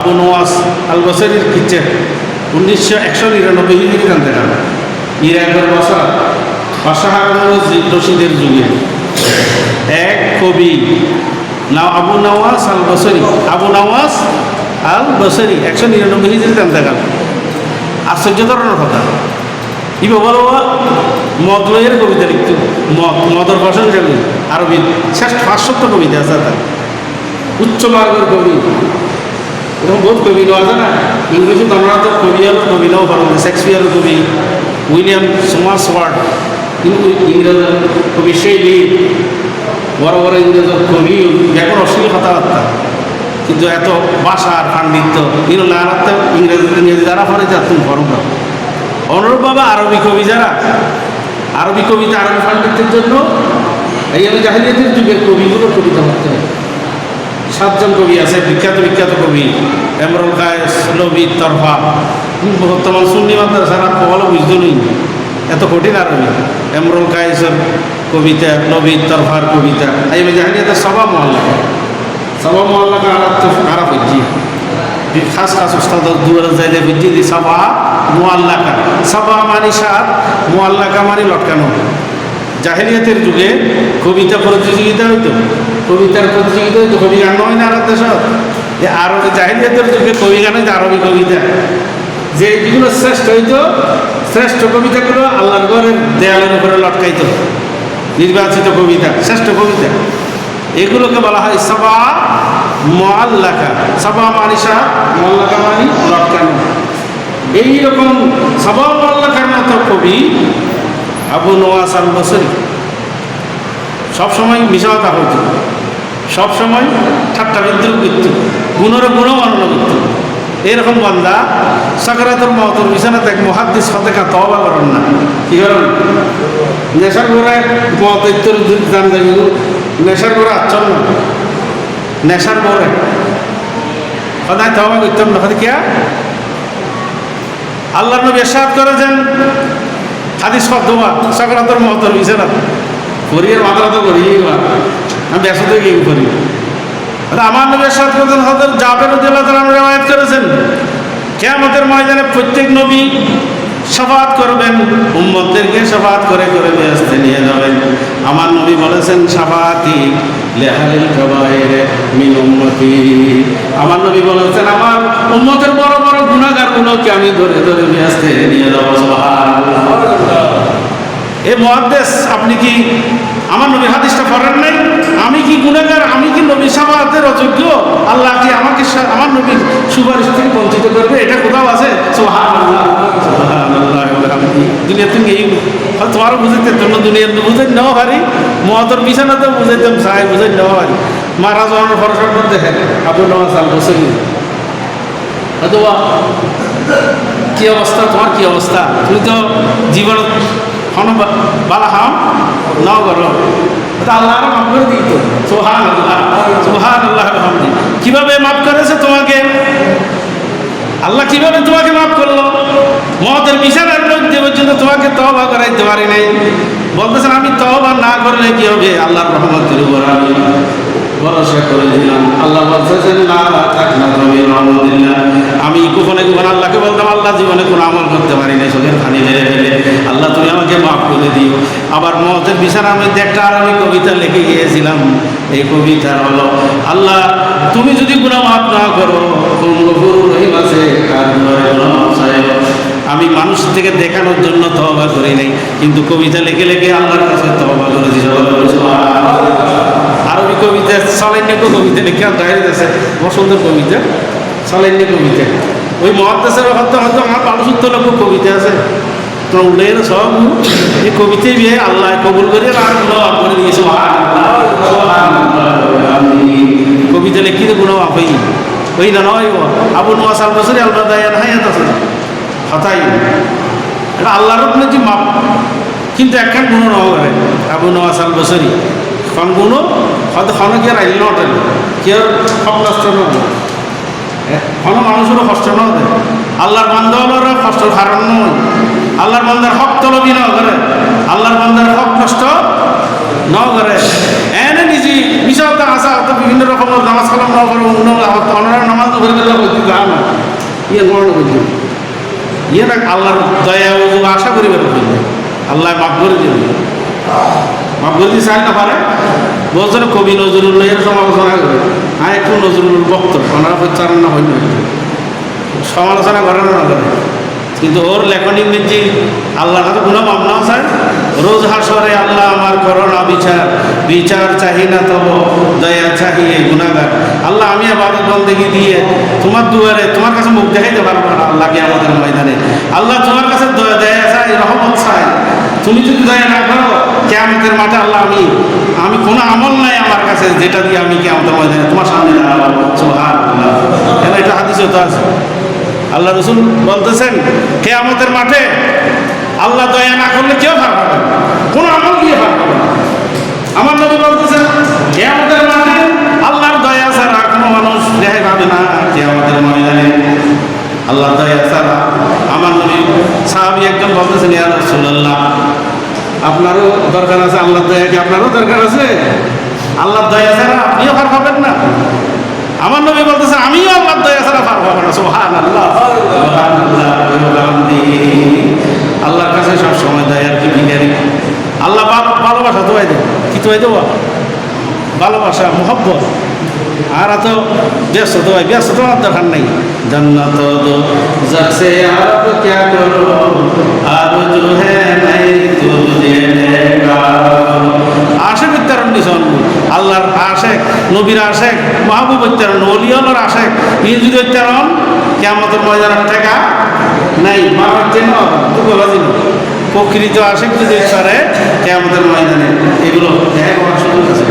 আবু নওয়াজ আল বসরির কিচ্ছে 1999 হিজরি জানতে পারেন। ইরাকের বছর অসাহারণ রশিদের যুগে এক কবি আবু নওয়াজ আল বসরি, আবু নওয়াজ আল বসরি 199 হিজরি জানতে পারেন। আশ্চর্য ধরনের কথা। ইবা বলো মদলয়ের কবিতা লিখত, মদর বসন যাবে আরবি শ্রেষ্ঠ 500 কবিতা আছে তার, উচ্চ মার্গের কবি। এরকম বহুত কবি আছে না, ইংরেজি তোমরা তো কবি হলো, কবি নাও পারো, শেক্সপিয়ারের কবি, উইলিয়াম সোমার্সওয়ার্ড ইংরেজ কবি, শৈলী বড় বড় ইংরেজের কবি, এখন অশ্লীল কথাবার্তা, কিন্তু এত ভাষার পাণ্ডিত্য এগুলো না রাখতে ইংরেজি যারা পড়ে যা তুমি পড়ো না। অনুরূপভাবে আরবি কবি যারা, আরবি কবিতা আরবি পাণ্ডিত্যের জন্য এই জাহিলিয়াতের যুগের কবিগুলো কবিতা পড়তে হয়। 7 জন কবি আছে বিখ্যাত বিখ্যাত কবি, এমরুল কায়েস, লবিদ তরফা। বর্তমান সুন্নি মাদ্রাসারা কবল বুঝতে নেই, এত কঠিন আরবি। এমরুল কায়েসের কবিতা, লবিদ তরফার কবিতা, এই জাহিলিয়াতের সবা মহল্লাকে আরব হচ্ছি খাস খাস উস্তাদ দুয়ারে যাইলে বুঝছি দি সাবা মোয়াল্লাকা, সাবা মানি সাত, মোয়াল্লাকা মানি লটকানো। জাহিলিয়াতের যুগে কবিতা প্রতিযোগিতা হইতো, কবিতার প্রতিযোগিতা হইতো, কবি গান হয় না আরব দেশ। আরব জাহিলিয়াতের যুগে কবি গান হইতো আরবি কবিতা, যে যেগুলো শ্রেষ্ঠ হইতো, শ্রেষ্ঠ কবিতাগুলো আল্লাহর ঘরের দেয়ালের উপরে লটকাইতো, নির্বাচিত কবিতা, শ্রেষ্ঠ কবিতা, এগুলোকে বলা হয় সাবা মোয়াল্লাকা। সাবা মানি সাত, মোয়াল্লাকা মানি লটকানো। এইরকম সাবা মোয়াল্লাকার মতো কবি আবু নওয়াজ আল বসরি সবসময় মিশা কথা হইত, সবসময় ঠাট্টা বিদ্রুপ করত, গুণের গুণও বর্ণনা করত। এরকম বান্দা সাকরাতুল মওতের বিছানাতে এক মুহাদ্দিস হতে তওবা করেন না, কি করেন? নেশার ঘরে মতের জান যাইব, নেশার ঘরে আচ্ছন্ন, নেশার ঘরে সদায় তওবা করতাম না। কিয়া আল্লাহর নবী ইরশাদ করেছেন, হাদিস দোয়া সাকরাতুল মওতের বিছানা করিয়ার মাত্রা তো করি, আমি ব্যস্ত গিয়ে করি। আমার নবী ইরশাদ করেছেন, হযরত জাবের রাদিয়াল্লাহু তাআলা রিওয়ায়াত করেছেন, কিয়ামতের ময়দানে প্রত্যেক নবী শাফাআত করবেন, উম্মতদেরকে শাফাআত করে করে বেহেশতে নিয়ে যাবেন। আমার নবী বলেছেন, শাফাআতি লিআহলিল কাবায়ের মিন উম্মতি। আমার নবী বলেছেন, আমার উম্মতের বড় বড় গুনাহগারগুলোকে আমি ধরে ধরে বেহেশতে নিয়ে যাব। সুবহানাল্লাহ। এ মুহাদ্দিস, আপনি কি আমার নবীর হাদিসটা পড়েন নাই? আমি কি গুনাহগার, আমি কি নবী শাফাআতের অযোগ্য? আল্লাহ কি আমাকে আমার নবীর সুপারিশ থেকে বঞ্চিত করবে? এটা কোথাও আছে? সুবহানাল্লাহ, সুবহানাল্লাহ। দুনিয়াতে এই তোমারও বুঝাইতে জন্য দুনিয়ার বুঝাই নেওয়া পারি, মহতর বিছানাতে বুঝাইতাম, চাই বুঝাই নেওয়া পারি। মারা যাওয়ার ফরসর দেখেন আবু নওয়াজ আল বসরি, অথবা কি অবস্থা, তোমার কি অবস্থা? তুমি তো জীবন বালা হাম ন করো, আল্লাহ মাফ করে দিত। সুবহানাল্লাহ, সুবহানাল্লাহ। কিভাবে মাফ করেছে তোমাকে আল্লাহ, কিভাবে তোমাকে মাফ করলো? মতের বিছানার মধ্যে পর্যন্ত তোমাকে তওবা করাইতে পারি নাই। বলতেছেন, আমি তওবা না করলে কি হবে? আল্লাহর রহমতের উপর আমি ভরসা করেছিলাম। আল্লাহ বলতেছেন, লা তাকনাতু মিন রাহমাতিল্লাহ। আমি কখনো আল্লাহকে বলতাম, আল্লাহ জীবনে কোনো আমল করতে পারি না, চোখের পানি ফেলে ফেলে, আল্লাহ তুমি আমাকে মাফ করে দিও। আবার মতের বিছানার মধ্যে একটা আরবি কবিতা লিখে গিয়েছিলাম। এই কবিতা হলো, আল্লাহ তুমি যদি গুনাহ মাফ না করো, কোন গফুরুর রহিম আছে, কার গুনাহ মাফ চাই। আমি মানুষ থেকে দেখানোর জন্য তওবা করি নাই, কিন্তু কবিতা লিখে লিখে আল্লাহর কাছে তওবা করেছি। আরবি কবিতা, সালাইন্য কবিতা লিখে দাঁড়িয়ে আছে, বসন্তের কবিতা, সালাইন্য কবিতা। ওই মুহাদ্দিসের হয়তো হয়তো আমার 1200 কবিতা আছে, তো উল্লেখ সব এই কবিতাই বিয়ে আল্লাহ কবুল করে আর গুনাহ করে দিয়েছে। কবিতা লিখি তো গুনাহ মাফ হয়নি। ওই না নয় আবু নওয়াজ আল বসরি আল বাদায়ান হায়াত আছে হতাই, এটা আল্লাহর উপরে যে মাপ, কিন্তু একখান গুণ ন করে আবু নওয়াজ আল বসরি খন গুণ হয়তো খন কি আর আইল নটেন কি আর সব নষ্ট নয়, খন মানুষেরও কষ্ট নয়, আল্লাহর বান্দাওয়ালারা কষ্ট কারণ নয়, আল্লাহর বান্দার হক তলবি ন করে, আল্লাহর বান্দার হক নষ্ট ন করে, এনে দেখছি বিশাল আসা তো বিভিন্ন রকমের নামাজ কালাম না করে অন্য নামাজ ধরে দিলে বলছি যা না ইয়ে মনে করছি ইয়ে না আল্লাহর দয়া ও আশা করি বেরো আল্লাহ মাফ করে দেবে মাফ করে দিয়ে চাই না পারে বলছেন কবি নজরুল এর সমালোচনা করে আর একটু নজরুল ভক্ত ওনারা প্রচারণ না হইবে সমালোচনা করে না করে কিন্তু ওর লেখনী নিচ্ছি আল্লাহর কাছে গুণা মামলা স্যার রোজ হাসরে আল্লাহ আমার করোনা বিচার বিচার চাহি না তব দয়া চাহিয়ে গুণাগার আল্লাহ আমি আবাদত বন্দেগী দিয়ে তোমার দুয়ারে তোমার কাছে মুখ দেখাইতে পারবো না আল্লাহকে আমাদের ময়দানে আল্লাহ তোমার কাছে দয়া চাই রহমত চাই তুমি যদি দয়া না করো কিয়ামতের মাঠে আল্লাহ আমি কোনো আমল নাই আমার কাছে যেটা দিয়ে আমি কিয়ামতের ময়দানে তোমার সামনে দাঁড়াবো সুবহানাল্লাহ কেন এটা হাদিসে তো আছে আল্লাহ রসুল বলতেছেন কিয়ামতের মাঠে আল্লাহ দয়া না করলে কেউ ভাগ পাবে না কোনো আমল দিয়ে ভাগ পাবে না আমার নবী বলতেছেন কিয়ামতের মাঠে আল্লাহর দয়া ছাড়া কোনো মানুষ রেহাই পাবে না কিয়ামতের ময়দানে আল্লাহর দয়া ছাড়া আমার নবী সাহাবী একজন বলতেছেন ইয়া রাসূলুল্লাহ আপনারও দরকার আছে আল্লাহর দয়া কি আপনারও দরকার আছে আল্লাহর দয়া ছাড়া আপনিও ভাগ পাবেন না আমার নবী বলতেছে আমিও আল্লাহর দয়া ছাড়া পার পাবো না সুবহানাল্লাহ আল্লাহর কাছে সব সময় দয়ার কি ভিখারি আল্লাহ ভালোবাসা তো দেয় কি তো দেবো ভালোবাসা মোহব্বত আর এত ব্যস্ত তো দরকার নেই জান্নাত দো জসে আপ ক্যা করো আর জো হ্যায় নাই তুঝে দেখা আশিক উচ্চারণ দিছেন আল্লাহর আশেক নবীর আশেক মাহবুব উচ্চারণ ওলিয়ার আশেক এই যদি উচ্চারণ কিয়ামতের ময়দানের ঠেকা নাই মারার জন্য তো বলা দিন প্রকৃত আশেক যদি উচ্চারে কিয়ামতের ময়দানে এগুলো দেখা করার সুযোগ আছে